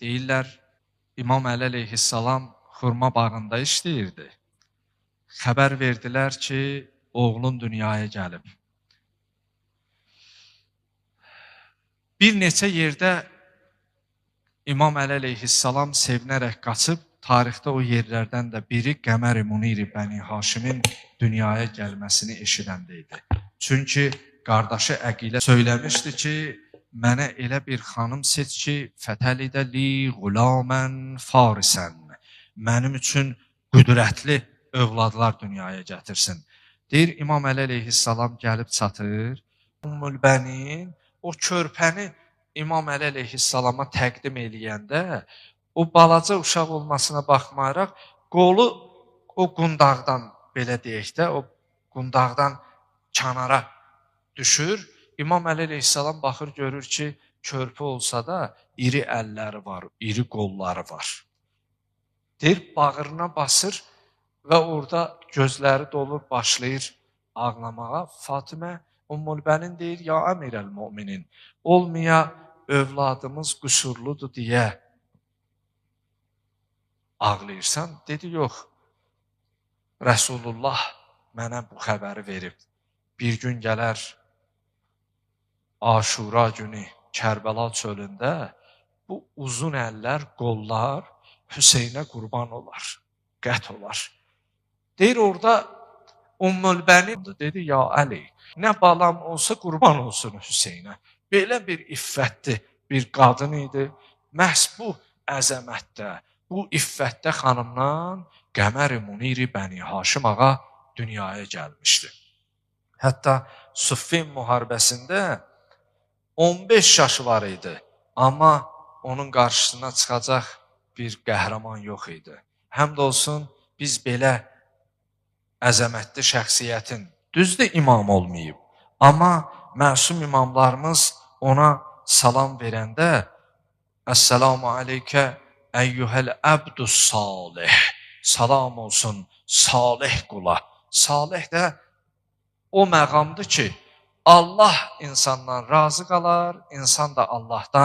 Deyirlər, İmam Əli əleyhissalam xurma bağında işləyirdi. Xəbər verdilər ki, oğlun dünyaya gəlib. Bir neçə yerdə İmam Əli əleyhissalam sevinərək qaçıb, tarixdə o yerlərdən də biri Qəmər-i Munir-i Bəni Haşimin dünyaya gəlməsini eşidəndə idi. Çünki qardaşı Əqilə söyləmişdi ki, mənə elə bir xanım seç ki, fətəlidə li qulamən farisən. Mənim üçün qüdrətli övladlar dünyaya gətirsin. Deyir, İmam Əli əleyhissalam gəlib çatır. Ümmülbənin o körpəni İmam Əli əleyhissalama təqdim eləyəndə, o balaca uşaq olmasına baxmayaraq, qolu o qundağdan, belə deyək də, o qundağdan kənara düşür. İmam Əli əleyhissalam baxır, görür ki, körpə olsa da iri əlləri var, iri qolları var. Deyir, bağrına basır və orada gözləri dolur, başlayır ağlamağa. Fatimə Ümmülbənin deyir, ya əmirəl müminin, olmaya övladımız qüsurludur deyə ağlayırsan? Dedi, yox, Rəsulullah mənə bu xəbəri verib. Bir gün gələr, Aşura günü Kərbəla çölündə bu uzun əllər, qollar Hüseynə qurban olar, qət olar. Deyir, orada Ümmülbənin dedi, ya Əli, nə balam olsa qurban olsun Hüseynə. Belə bir iffətli bir qadın idi. Məhz bu əzəmətdə, bu iffətdə xanımdan Qəmər-i Munir-i Bəni Haşim ağa dünyaya gəlmişdi. Hətta Siffin müharibəsində 15 yaşı var idi, amma onun qarşısına çıxacaq bir qəhrəman yox idi. Həmd olsun, biz belə əzəmətli şəxsiyyətin, düzdür imam olmayıb, amma məsum imamlarımız ona salam verəndə, Əssəlamu aleykə əyyuhəl əbdus salih, salam olsun salih qula. Salih də o məqamdır ki, Allah insandan razı qalar, insan da Allahdan